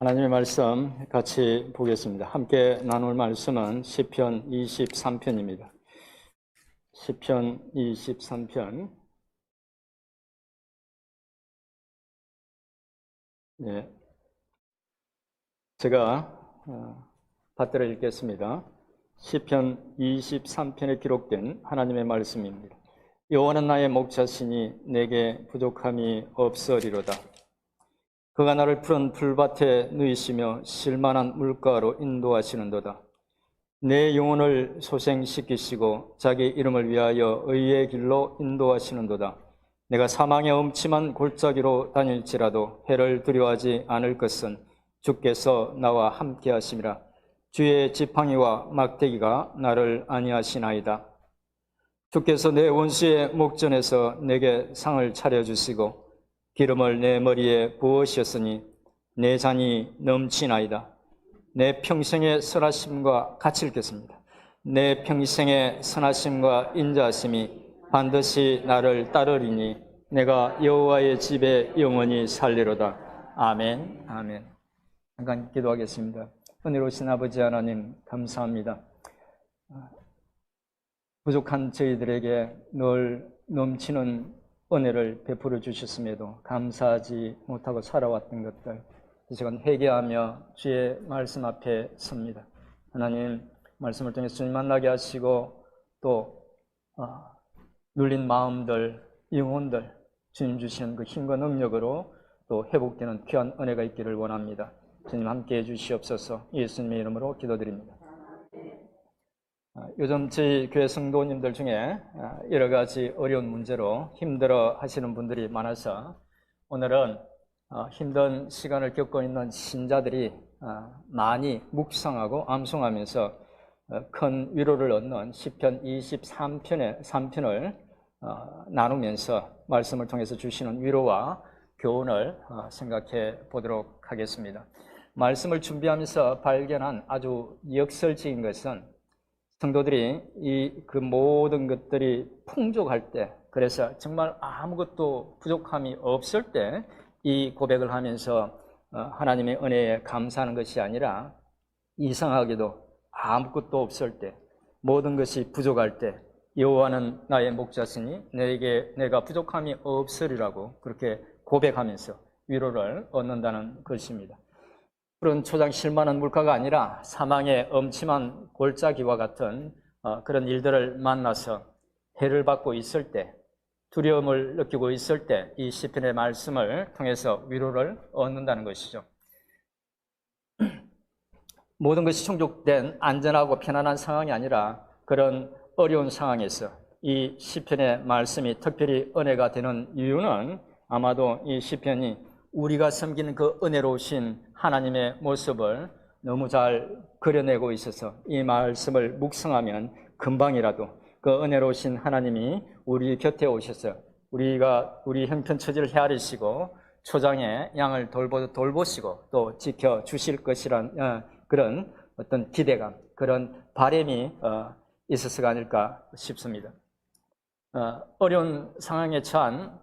하나님의 말씀 같이 보겠습니다. 함께 나눌 말씀은 시편 23편입니다. 시편 23편. 제가 받들어 읽겠습니다. 시편 23편에 기록된 하나님의 말씀입니다. 여호와는 나의 목자시니 내게 부족함이 없으리로다. 그가 나를 푸른 풀밭에 누이시며 실만한 물가로 인도하시는도다. 내 영혼을 소생시키시고 자기 이름을 위하여 의의 길로 인도하시는도다. 내가 사망의 음침한 골짜기로 다닐지라도 해를 두려워하지 않을 것은 주께서 나와 함께 하심이라. 주의 지팡이와 막대기가 나를 안위하시나이다. 주께서 내 원수의 목전에서 내게 상을 차려주시고 기름을 내 머리에 부으셨으니 내 잔이 넘치나이다. 내 평생의 선하심과 같이 읽겠습니다. 내 평생의 선하심과 인자하심이 반드시 나를 따르리니 내가 여호와의 집에 영원히 살리로다. 아멘. 아멘. 잠깐 기도하겠습니다. 은혜로우신 아버지 하나님 감사합니다. 부족한 저희들에게 늘 넘치는 은혜를 베풀어 주셨음에도 감사하지 못하고 살아왔던 것들, 이 시간 회개하며 주의 말씀 앞에 섭니다. 하나님, 말씀을 통해 주님 만나게 하시고 또 눌린 마음들, 영혼들 주님 주시는 그 힘과 능력으로 또 회복되는 귀한 은혜가 있기를 원합니다. 주님 함께해 주시옵소서. 예수님의 이름으로 기도드립니다. 요즘 저희 교회 성도님들 중에 여러 가지 어려운 문제로 힘들어 하시는 분들이 많아서 오늘은 힘든 시간을 겪고 있는 신자들이 많이 묵상하고 암송하면서 큰 위로를 얻는 시편 23편을 나누면서 말씀을 통해서 주시는 위로와 교훈을 생각해 보도록 하겠습니다. 말씀을 준비하면서 발견한 아주 역설적인 것은 성도들이 그 모든 것들이 풍족할 때, 그래서 정말 아무것도 부족함이 없을 때 이 고백을 하면서 하나님의 은혜에 감사하는 것이 아니라 이상하게도 아무것도 없을 때, 모든 것이 부족할 때 여호와는 나의 목자시니 내가 부족함이 없으리라고 그렇게 고백하면서 위로를 얻는다는 것입니다. 푸른 초장 실만한 물가가 아니라 사망의 엄침한 골짜기와 같은 그런 일들을 만나서 해를 받고 있을 때, 두려움을 느끼고 있을 때 이 시편의 말씀을 통해서 위로를 얻는다는 것이죠. 모든 것이 충족된 안전하고 편안한 상황이 아니라 그런 어려운 상황에서 이 시편의 말씀이 특별히 은혜가 되는 이유는 아마도 이 시편이 우리가 섬기는 그 은혜로우신 하나님의 모습을 너무 잘 그려내고 있어서 이 말씀을 묵상하면 금방이라도 그 은혜로우신 하나님이 우리 곁에 오셔서 우리 형편처지를 헤아리시고 초장에 양을 돌보시고 또 지켜주실 것이란 그런 어떤 기대감, 그런 바람이 있어서가 아닐까 싶습니다. 어려운 상황에 처한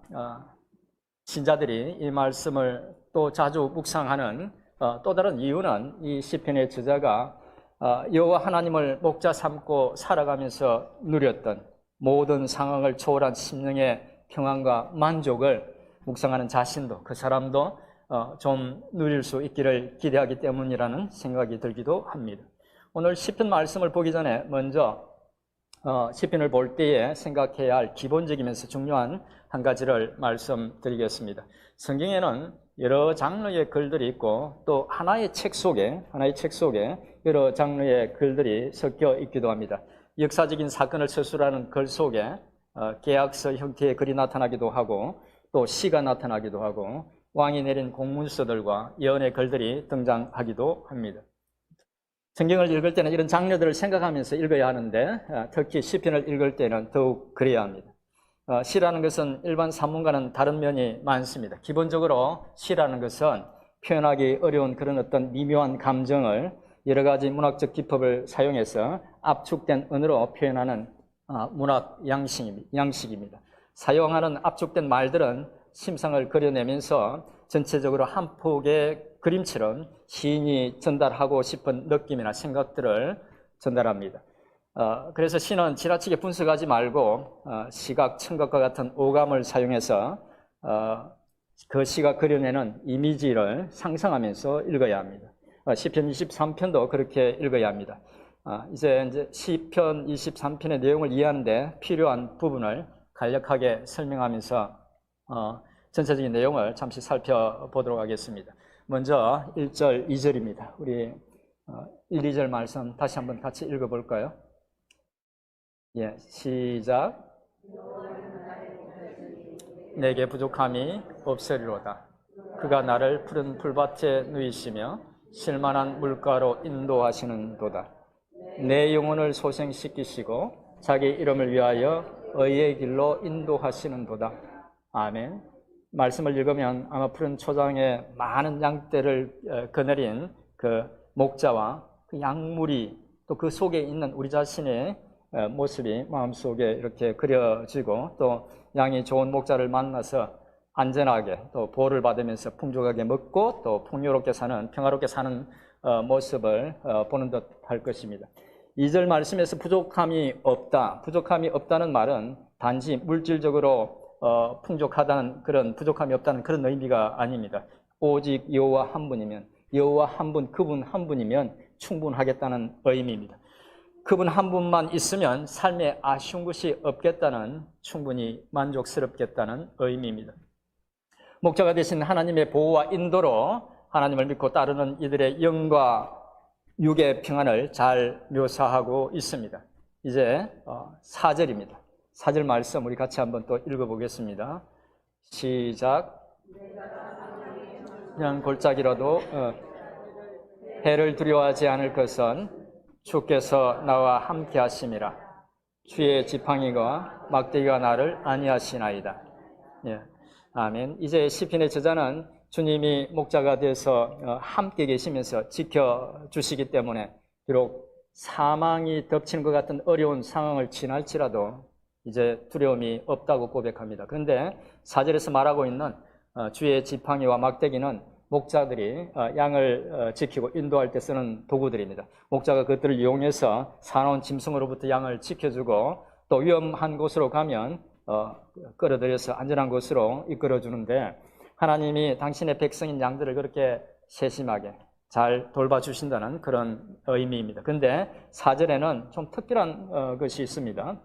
신자들이 이 말씀을 또 자주 묵상하는 또 다른 이유는 이 시편의 저자가 여호와 하나님을 목자 삼고 살아가면서 누렸던 모든 상황을 초월한 심령의 평안과 만족을 묵상하는 자신도, 그 사람도 좀 누릴 수 있기를 기대하기 때문이라는 생각이 들기도 합니다. 오늘 시편 말씀을 보기 전에 먼저 시편을 볼 때에 생각해야 할 기본적이면서 중요한 한 가지를 말씀드리겠습니다. 성경에는 여러 장르의 글들이 있고 또 하나의 책 속에 여러 장르의 글들이 섞여 있기도 합니다. 역사적인 사건을 서술하는 글 속에 계약서 형태의 글이 나타나기도 하고 또 시가 나타나기도 하고 왕이 내린 공문서들과 예언의 글들이 등장하기도 합니다. 성경을 읽을 때는 이런 장르들을 생각하면서 읽어야 하는데 특히 시편을 읽을 때는 더욱 그래야 합니다. 시라는 것은 일반 산문과는 다른 면이 많습니다. 기본적으로 시라는 것은 표현하기 어려운 그런 어떤 미묘한 감정을 여러 가지 문학적 기법을 사용해서 압축된 언어로 표현하는 문학 양식입니다. 사용하는 압축된 말들은 심상을 그려내면서 전체적으로 한 폭의 그림처럼 시인이 전달하고 싶은 느낌이나 생각들을 전달합니다. 그래서 시는 지나치게 분석하지 말고 시각, 청각과 같은 오감을 사용해서 그 시가 그려내는 이미지를 상상하면서 읽어야 합니다. 시편 23편도 그렇게 읽어야 합니다. 이제 시편 23편의 내용을 이해하는데 필요한 부분을 간략하게 설명하면서 전체적인 내용을 잠시 살펴보도록 하겠습니다. 먼저 1절, 2절입니다. 우리 1, 2절 말씀 다시 한번 같이 읽어볼까요? 예, 시작. 내게 부족함이 없으리로다. 그가 나를 푸른 풀밭에 누이시며 실만한 물가로 인도하시는도다. 내 영혼을 소생시키시고 자기 이름을 위하여 의의 길로 인도하시는도다. 아멘. 말씀을 읽으면 아마 푸른 초장에 많은 양떼를 거느린 그 목자와 그 양무리 또 그 속에 있는 우리 자신의 모습이 마음속에 이렇게 그려지고 또 양이 좋은 목자를 만나서 안전하게 또 보호를 받으면서 풍족하게 먹고 또 풍요롭게 사는 평화롭게 사는 모습을 보는 듯 할 것입니다. 2절 말씀에서 부족함이 없다. 부족함이 없다는 말은 단지 물질적으로 풍족하다는 그런 부족함이 없다는 그런 의미가 아닙니다. 오직 여호와 한 분이면 여호와 한 분, 그분 한 분이면 충분하겠다는 의미입니다. 그분 한 분만 있으면 삶에 아쉬운 것이 없겠다는, 충분히 만족스럽겠다는 의미입니다. 목자가 되신 하나님의 보호와 인도로 하나님을 믿고 따르는 이들의 영과 육의 평안을 잘 묘사하고 있습니다. 이제 4절입니다. 4절 말씀 우리 같이 한번 또 읽어보겠습니다. 시작. 그냥 골짜기라도 해를 두려워하지 않을 것은 주께서 나와 함께 하심이라. 주의 지팡이가 막대기가 나를 안위하시나이다. 예. 아멘. 이제 시편의 저자는 주님이 목자가 되어서 함께 계시면서 지켜주시기 때문에 비록 사망이 덮치는 것 같은 어려운 상황을 지날지라도 이제 두려움이 없다고 고백합니다. 그런데 4절에서 말하고 있는 주의 지팡이와 막대기는 목자들이 양을 지키고 인도할 때 쓰는 도구들입니다. 목자가 그것들을 이용해서 사나운 짐승으로부터 양을 지켜주고 또 위험한 곳으로 가면 끌어들여서 안전한 곳으로 이끌어주는데 하나님이 당신의 백성인 양들을 그렇게 세심하게 잘 돌봐주신다는 그런 의미입니다. 그런데 4절에는 좀 특별한 것이 있습니다.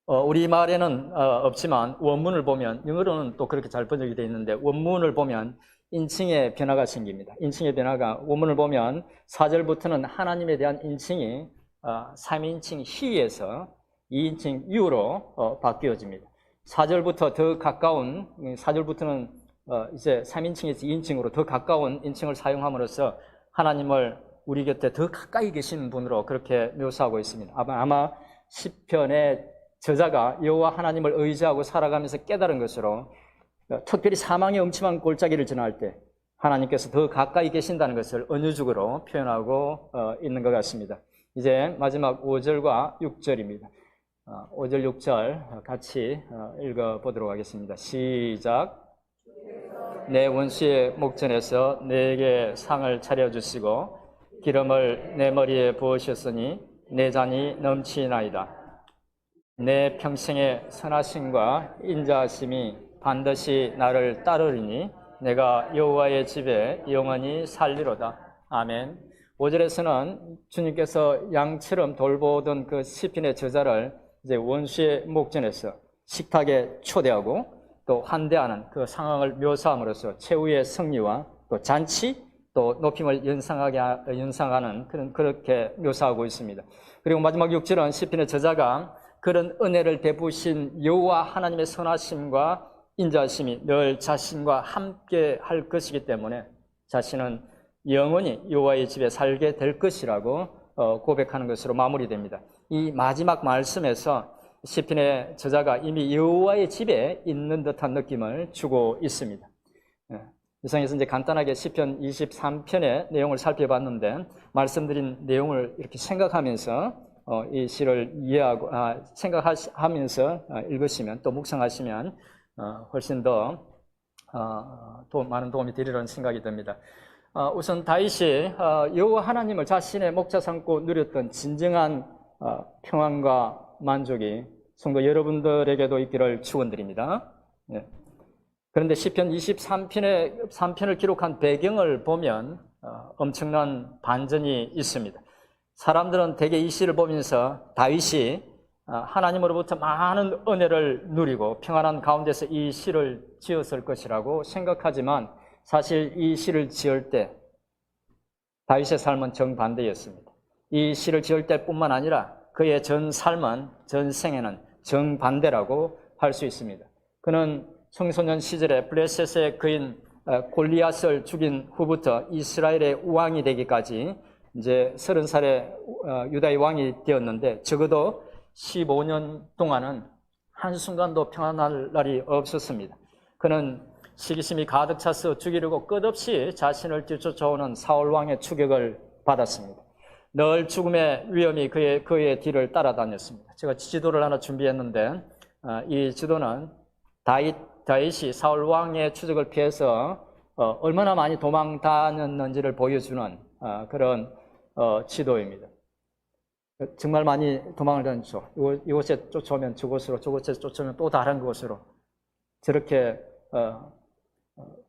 우리말에는 없지만 원문을 보면, 영어로는 또 그렇게 잘 번역이 되어 있는데 원문을 보면 인칭의 변화가 생깁니다. 인칭의 변화가 원문을 보면 4절부터는 하나님에 대한 인칭이 3인칭 he에서 2인칭 you로 바뀌어집니다. 4절부터 더 가까운, 4절부터는 이제 3인칭에서 2인칭으로 더 가까운 인칭을 사용함으로써 하나님을 우리 곁에 더 가까이 계신 분으로 그렇게 묘사하고 있습니다. 아마 시편의 저자가 여호와 하나님을 의지하고 살아가면서 깨달은 것으로 특별히 사망의 음침한 골짜기를 지날 때 하나님께서 더 가까이 계신다는 것을 은유적으로 표현하고 있는 것 같습니다. 이제 마지막 5절과 6절입니다. 5절, 6절 같이 읽어보도록 하겠습니다. 시작. 내 원수의 목전에서 내게 상을 차려주시고 기름을 내 머리에 부으셨으니 내 잔이 넘치나이다. 내 평생의 선하심과 인자하심이 반드시 나를 따르리니 내가 여호와의 집에 영원히 살리로다. 아멘. 5절에서는 주님께서 양처럼 돌보던 그 시편의 저자를 이제 원수의 목전에서 식탁에 초대하고 또 환대하는 그 상황을 묘사함으로써 최후의 승리와 또 잔치 또 높임을 연상하는 그렇게 묘사하고 있습니다. 그리고 마지막 6절은 시편의 저자가 그런 은혜를 베푸신 여호와 하나님의 선하심과 인자하심이 늘 자신과 함께 할 것이기 때문에 자신은 영원히 여호와의 집에 살게 될 것이라고 고백하는 것으로 마무리됩니다. 이 마지막 말씀에서 시편의 저자가 이미 여호와의 집에 있는 듯한 느낌을 주고 있습니다. 이상에서 이제 간단하게 시편 23편의 내용을 살펴봤는데 말씀드린 내용을 이렇게 생각하면서 이 시를 이해하고 생각하면서 읽으시면 또 묵상하시면 훨씬 더 많은 도움이 되리라는 생각이 듭니다. 우선 다윗이 여호와 하나님을 자신의 목자 삼고 누렸던 진정한 평안과 만족이 성도 여러분들에게도 있기를 축원드립니다. 네. 그런데 시편 23편을 기록한 배경을 보면 엄청난 반전이 있습니다. 사람들은 대개 이 시를 보면서 다윗이 하나님으로부터 많은 은혜를 누리고 평안한 가운데서 이 시를 지었을 것이라고 생각하지만 사실 이 시를 지을 때 다윗의 삶은 정반대였습니다. 이 시를 지을 때뿐만 아니라 그의 전 삶은, 전 생애는 정반대라고 할 수 있습니다. 그는 청소년 시절에 블레셋의 그인 골리앗을 죽인 후부터 이스라엘의 왕이 되기까지 이제 30살에 유다의 왕이 되었는데 적어도 15년 동안은 한순간도 평안할 날이 없었습니다. 그는 시기심이 가득 차서 죽이려고 끝없이 자신을 뒤쫓아오는 사울 왕의 추격을 받았습니다. 늘 죽음의 위험이 그의 뒤를 따라다녔습니다. 제가 지도를 하나 준비했는데 이 지도는 다윗이 사울 왕의 추적을 피해서 얼마나 많이 도망 다녔는지를 보여주는 그런 지도입니다. 정말 많이 도망을 다녔죠. 이곳에 쫓아오면 저곳으로, 저곳에 쫓아오면 또 다른 곳으로 저렇게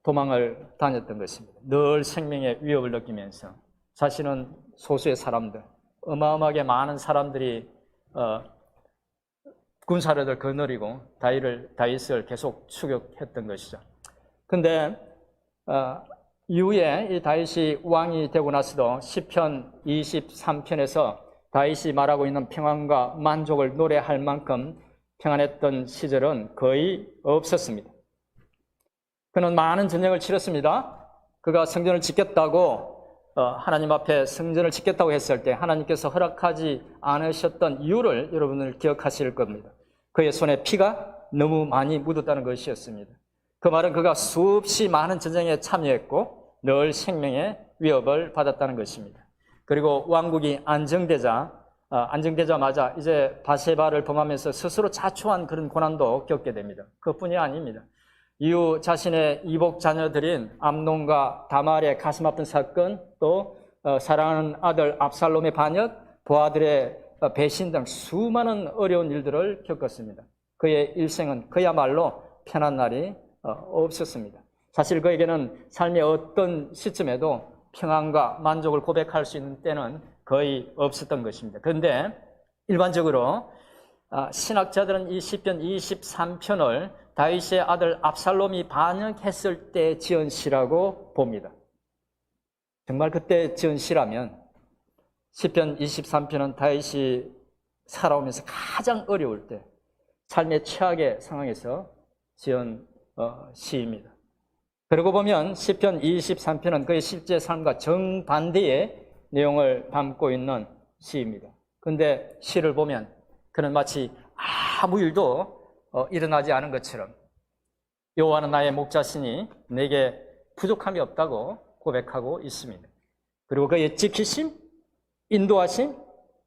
도망을 다녔던 것입니다. 늘 생명의 위협을 느끼면서 자신은 소수의 사람들, 어마어마하게 많은 사람들이 군사력을 거느리고 다윗을 계속 추격했던 것이죠. 근데 이후에 이 다윗이 왕이 되고 나서도 시편 23편에서 다윗이 말하고 있는 평안과 만족을 노래할 만큼 평안했던 시절은 거의 없었습니다. 그는 많은 전쟁을 치렀습니다. 그가 성전을 짓겠다고 하나님 앞에 성전을 짓겠다고 했을 때 하나님께서 허락하지 않으셨던 이유를 여러분들 기억하실 겁니다. 그의 손에 피가 너무 많이 묻었다는 것이었습니다. 그 말은 그가 수없이 많은 전쟁에 참여했고 늘 생명의 위협을 받았다는 것입니다. 그리고 왕국이 안정되자마자 이제 바세바를 범하면서 스스로 자초한 그런 고난도 겪게 됩니다. 그뿐이 아닙니다. 이후 자신의 이복 자녀들인 암논과 다말의 가슴 아픈 사건, 또 사랑하는 아들 압살롬의 반역, 부하들의 배신 등 수많은 어려운 일들을 겪었습니다. 그의 일생은 그야말로 편한 날이 없었습니다. 사실 그에게는 삶의 어떤 시점에도 평안과 만족을 고백할 수 있는 때는 거의 없었던 것입니다. 그런데 일반적으로 신학자들은 이 시편 23편을 다윗의 아들 압살롬이 반역했을 때 지은 시라고 봅니다. 정말 그때 지은 시라면 시편 23편은 다윗이 살아오면서 가장 어려울 때 삶의 최악의 상황에서 지은 시입니다. 그러고 보면 시편 23편은 그의 실제 삶과 정반대의 내용을 담고 있는 시입니다. 그런데 시를 보면 그는 마치 아무 일도 일어나지 않은 것처럼 여호와는 나의 목자시니 내게 부족함이 없다고 고백하고 있습니다. 그리고 그의 지키심, 인도하심,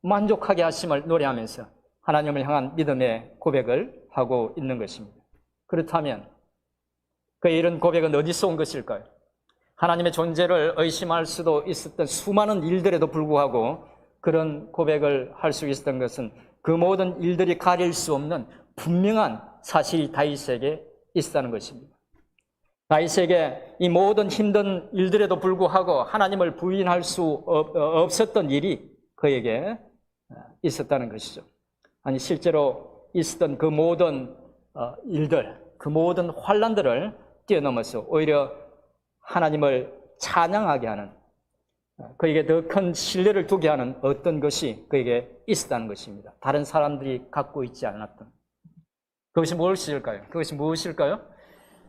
만족하게 하심을 노래하면서 하나님을 향한 믿음의 고백을 하고 있는 것입니다. 그렇다면 그의 이런 고백은 어디서 온 것일까요? 하나님의 존재를 의심할 수도 있었던 수많은 일들에도 불구하고 그런 고백을 할 수 있었던 것은 그 모든 일들이 가릴 수 없는 분명한 사실이 다윗에게 있었다는 것입니다. 다윗에게 이 모든 힘든 일들에도 불구하고 하나님을 부인할 수 없었던 일이 그에게 있었다는 것이죠. 아니 실제로 있었던 그 모든 일들, 그 모든 환난들을 뛰어넘어서 오히려 하나님을 찬양하게 하는, 그에게 더 큰 신뢰를 두게 하는 어떤 것이 그에게 있었다는 것입니다. 다른 사람들이 갖고 있지 않았던. 그것이 무엇일까요?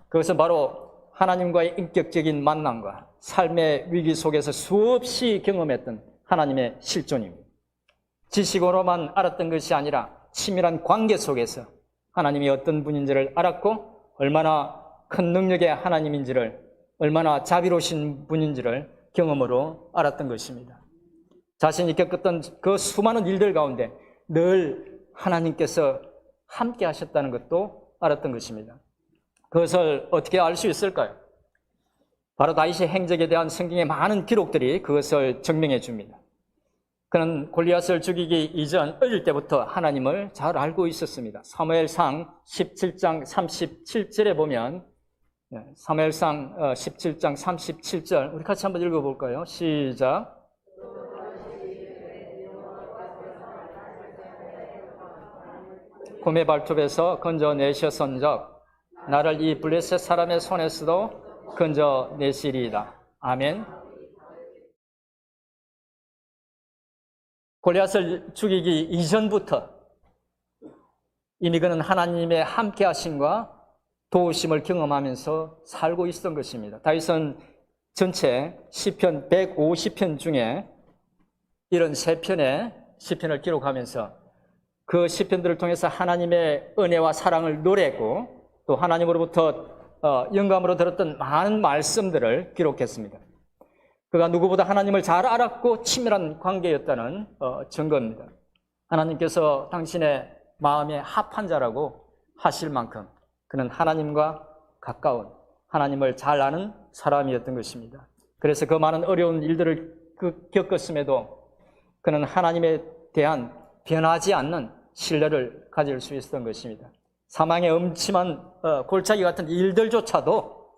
그것은 바로 하나님과의 인격적인 만남과 삶의 위기 속에서 수없이 경험했던 하나님의 실존입니다. 지식으로만 알았던 것이 아니라 치밀한 관계 속에서 하나님이 어떤 분인지를 알았고 얼마나 큰 능력의 하나님인지를, 얼마나 자비로우신 분인지를 경험으로 알았던 것입니다. 자신이 겪었던 그 수많은 일들 가운데 늘 하나님께서 함께 하셨다는 것도 알았던 것입니다. 그것을 어떻게 알 수 있을까요? 바로 다윗의 행적에 대한 성경의 많은 기록들이 그것을 증명해 줍니다. 그는 골리앗을 죽이기 이전 어릴 때부터 하나님을 잘 알고 있었습니다. 사무엘상 17장 37절에 보면, 사무엘상 17장 37절, 우리 같이 한번 읽어볼까요? 시작. 곰의 발톱에서 건져내셨은적 나를 이 블레셋 사람의 손에서도 건져내시리이다. 아멘. 골리앗을 죽이기 이전부터 이미 그는 하나님의 함께 하심과 도우심을 경험하면서 살고 있었던 것입니다. 다윗은 전체 시편 150편 중에 이런 세 편의 시편을 기록하면서 그 시편들을 통해서 하나님의 은혜와 사랑을 노래했고 또 하나님으로부터 영감으로 들었던 많은 말씀들을 기록했습니다. 그가 누구보다 하나님을 잘 알았고 친밀한 관계였다는 증거입니다. 하나님께서 당신의 마음에 합한 자라고 하실 만큼 그는 하나님과 가까운, 하나님을 잘 아는 사람이었던 것입니다. 그래서 그 많은 어려운 일들을 겪었음에도 그는 하나님에 대한 변하지 않는 신뢰를 가질 수 있었던 것입니다. 사망의 음침한 골짜기 같은 일들조차도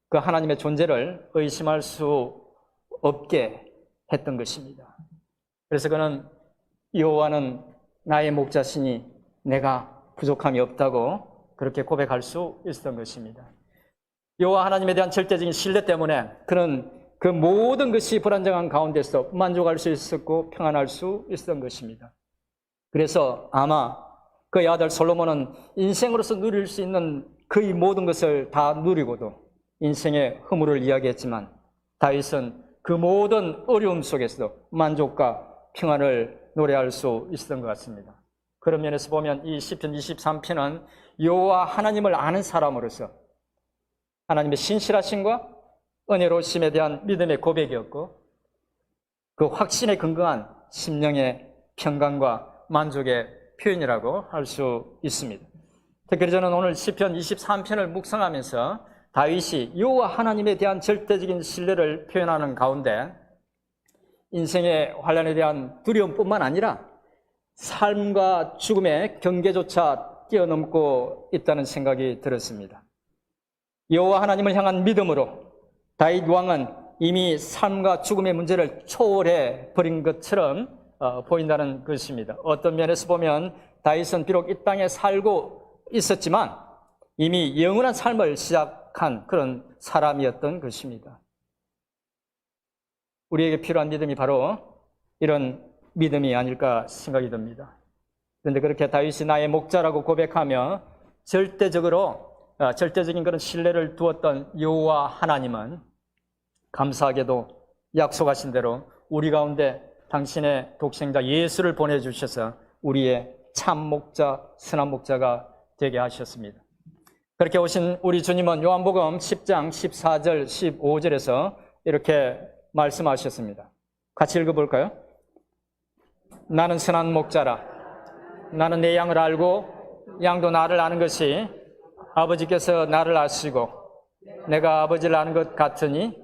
그 하나님의 존재를 의심할 수 없게 했던 것입니다. 그래서 그는 여호와는 나의 목자시니 내가 부족함이 없다고 그렇게 고백할 수 있었던 것입니다. 여호와 하나님에 대한 절대적인 신뢰 때문에 그는 그 모든 것이 불안정한 가운데서 만족할 수 있었고 평안할 수 있었던 것입니다. 그래서 아마 그의 아들 솔로몬은 인생으로서 누릴 수 있는 거의 모든 것을 다 누리고도 인생의 허물을 이야기했지만 다윗은 그 모든 어려움 속에서도 만족과 평안을 노래할 수 있었던 것 같습니다. 그런 면에서 보면 이 시편 23편은 여호와 하나님을 아는 사람으로서 하나님의 신실하심과 은혜로우심에 대한 믿음의 고백이었고 그 확신에 근거한 심령의 평강과 만족의 표현이라고 할 수 있습니다. 특별히 저는 오늘 시편 23편을 묵상하면서 다윗이 여호와 하나님에 대한 절대적인 신뢰를 표현하는 가운데 인생의 환난에 대한 두려움뿐만 아니라 삶과 죽음의 경계조차 뛰어넘고 있다는 생각이 들었습니다. 여호와 하나님을 향한 믿음으로 다윗 왕은 이미 삶과 죽음의 문제를 초월해 버린 것처럼 보인다는 것입니다. 어떤 면에서 보면 다윗은 비록 이 땅에 살고 있었지만 이미 영원한 삶을 시작한 그런 사람이었던 것입니다. 우리에게 필요한 믿음이 바로 이런 믿음이 아닐까 생각이 듭니다. 그런데 그렇게 다윗이 나의 목자라고 고백하며 절대적인 그런 신뢰를 두었던 여호와 하나님은 감사하게도 약속하신 대로 우리 가운데 당신의 독생자 예수를 보내주셔서 우리의 참 목자, 선한 목자가 되게 하셨습니다. 그렇게 오신 우리 주님은 요한복음 10장 14절, 15절에서 이렇게 말씀하셨습니다. 같이 읽어볼까요? 나는 선한 목자라. 나는 내 양을 알고 양도 나를 아는 것이 아버지께서 나를 아시고 내가 아버지를 아는 것 같으니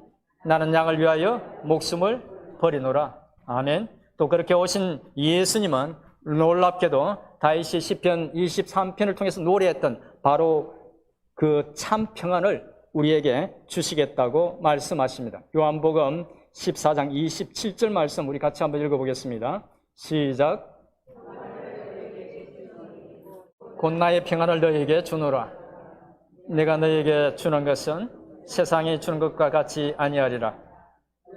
나는 양을 위하여 목숨을 버리노라. 아멘. 또 그렇게 오신 예수님은 놀랍게도 다윗이 시편 23편을 통해서 노래했던 바로 그 참 평안을 우리에게 주시겠다고 말씀하십니다. 요한복음 14장 27절 말씀 우리 같이 한번 읽어보겠습니다. 시작. 곧 나의 평안을 너희에게 주노라. 내가 너희에게 주는 것은 세상이 주는 것과 같이 아니하리라.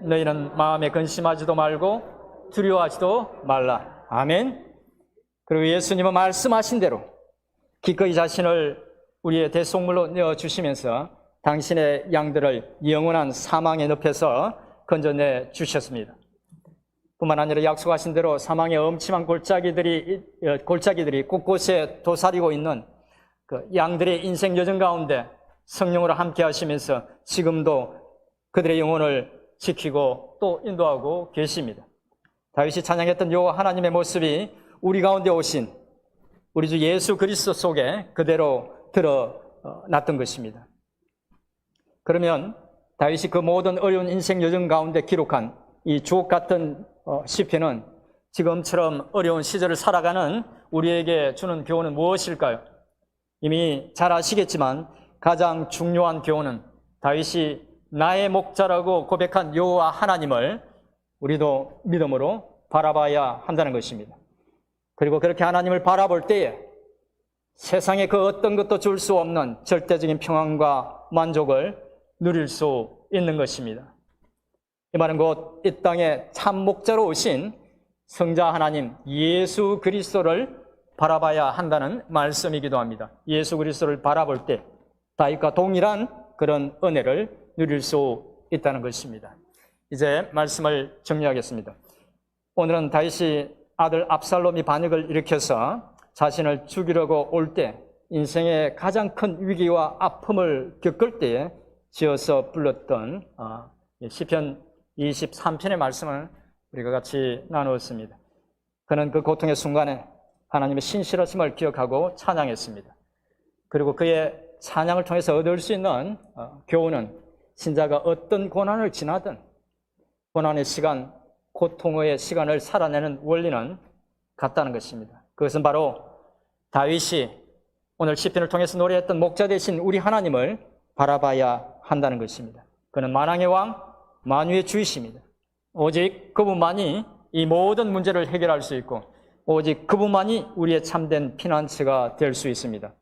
너희는 마음에 근심하지도 말고 두려워하지도 말라. 아멘. 그리고 예수님은 말씀하신 대로 기꺼이 자신을 우리의 대속물로 내어주시면서 당신의 양들을 영원한 사망의 늪에서 건져내 주셨습니다. 뿐만 아니라 약속하신 대로 사망의 엄침한 골짜기들이 곳곳에 도사리고 있는 그 양들의 인생 여정 가운데 성령으로 함께 하시면서 지금도 그들의 영혼을 지키고 또 인도하고 계십니다. 다윗이 찬양했던 여호와 하나님의 모습이 우리 가운데 오신 우리 주 예수 그리스도 속에 그대로 났던 것입니다. 그러면 다윗이 그 모든 어려운 인생 여정 가운데 기록한 이 주옥 같은 시편은 지금처럼 어려운 시절을 살아가는 우리에게 주는 교훈은 무엇일까요? 이미 잘 아시겠지만 가장 중요한 교훈은 다윗이 나의 목자라고 고백한 여호와 하나님을 우리도 믿음으로 바라봐야 한다는 것입니다. 그리고 그렇게 하나님을 바라볼 때에 세상에 그 어떤 것도 줄 수 없는 절대적인 평안과 만족을 누릴 수 있는 것입니다. 이 말은 곧 이 땅에 참 목자로 오신 성자 하나님 예수 그리스도를 바라봐야 한다는 말씀이기도 합니다. 예수 그리스도를 바라볼 때 다윗과 동일한 그런 은혜를 누릴 수 있다는 것입니다. 이제 말씀을 정리하겠습니다. 오늘은 다윗이 아들 압살롬이 반역을 일으켜서 자신을 죽이려고 올 때 인생의 가장 큰 위기와 아픔을 겪을 때에 지어서 불렀던 시편 23편의 말씀을 우리가 같이 나누었습니다. 그는 그 고통의 순간에 하나님의 신실하심을 기억하고 찬양했습니다. 그리고 그의 찬양을 통해서 얻을 수 있는 교훈은 신자가 어떤 고난을 지나든 고난의 시간, 고통의 시간을 살아내는 원리는 같다는 것입니다. 그것은 바로 다윗이 오늘 시편을 통해서 노래했던 목자 되신 우리 하나님을 바라봐야 한다는 것입니다. 그는 만왕의 왕, 만유의 주이십니다. 오직 그분만이 이 모든 문제를 해결할 수 있고 오직 그분만이 우리의 참된 피난처가 될 수 있습니다.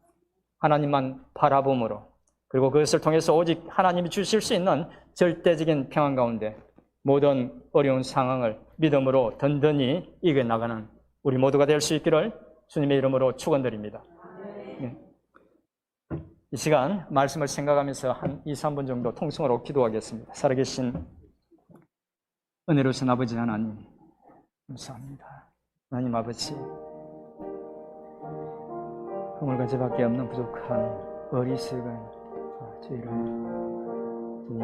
하나님만 바라봄으로 그리고 그것을 통해서 오직 하나님이 주실 수 있는 절대적인 평안 가운데 모든 어려운 상황을 믿음으로 든든히 이겨나가는 우리 모두가 될 수 있기를 주님의 이름으로 축원드립니다. 네. 이 시간 말씀을 생각하면서 한 2, 3분 정도 통성으로 기도하겠습니다. 살아계신 은혜로우신 아버지 하나님 감사합니다. 하나님 아버지 그물가지밖에 없는 부족한 어리석은 저희를 주님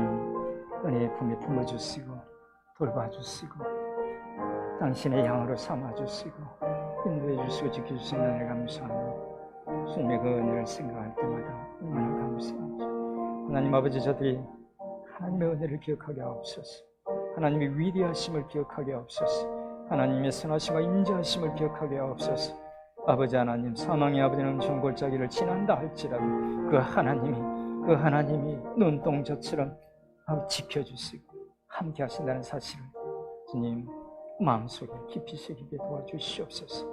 은혜의 품에 품어주시고 돌봐주시고 당신의 양으로 삼아주시고 인도해주시고 지켜주시는 은혜 감사합니다. 주님의 그 은혜를 생각할 때마다 얼마나 감사합니다. 하나님 아버지 저들이 하나님의 은혜를 기억하게 하옵소서. 하나님의 위대하심을 기억하게 하옵소서. 하나님의 선하심과 인자하심을 기억하게 하옵소서. 아버지 하나님 사망의 아버지는 종골짜기를 지난다 할지라도 그 하나님이 눈동자처럼 지켜주시고 함께 하신다는 사실을 주님 마음속에 깊이 새기게 도와주시옵소서.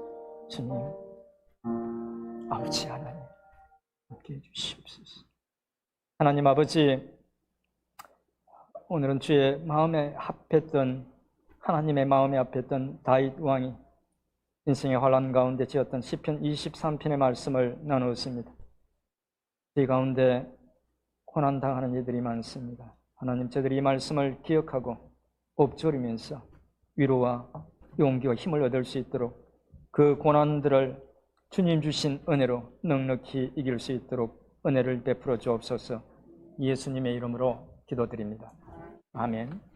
주님 아버지 하나님 함께 해주시옵소서. 하나님 아버지 오늘은 주의 마음에 합했던 하나님의 마음에 합했던 다윗 왕이 인생의 환난 가운데 지었던 시편 23편의 말씀을 나누었습니다. 이 가운데 고난당하는 이들이 많습니다. 하나님 저들이 이 말씀을 기억하고 엎조리면서 위로와 용기와 힘을 얻을 수 있도록 그 고난들을 주님 주신 은혜로 넉넉히 이길 수 있도록 은혜를 베풀어 주옵소서. 예수님의 이름으로 기도드립니다. 아멘.